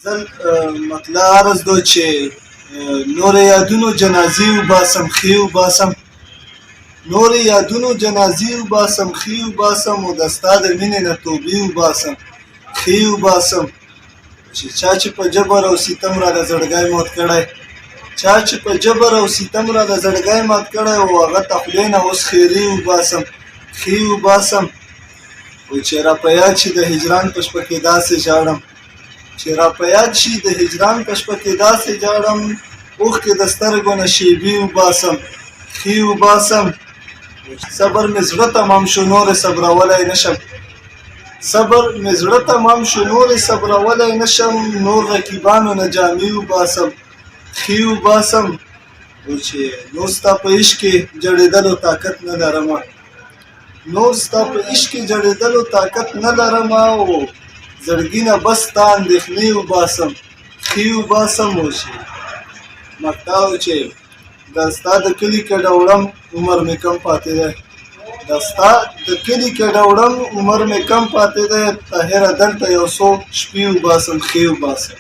زل مطلع عرض دو چې نور یادونو جنازې وباسم ښې وباسم نور یادونو جنازې وباسم ښې وباسم او د ستا د مینې نه توبې وباسم ښې وباسم چې چا چې په جبر او ستم را د زړګی مات کړی چا چې په جبر او ستم را د زړګی مات کړی او هغه ته خولې نه اوس خیرې وباسم ښې وباسم وایي چې را په یاد شي د هجران په شپه کې داسې ژاړم چې را په یاد شي د هجران په شپه کې داسې ژاړم اوښکې د سترګو نه شیبې وباسم ښې وباسم صبر مې زړه تمام شو نورې صبرولی نشم صبر مې زړه تمام شو نورې صبرولی نشم نور رقیبانو نه جامې وباسم ښې وباسم چې نور ستا په عشق کې جړېدلو طاقت نه لرمه نور ستا په عشق کې جړېدلو طاقت نه لرمه او زړګي نه بس ستا اندېښنې وباسم ښې وباسم چې مقطع چې دا ستا د کلي که ډوړم عمر مې کم پاتې دی دا ستا د کلي که ډوړم عمر مې کم پاتې دی طاهره دلته یو څو شپې وباسم ښې وباسم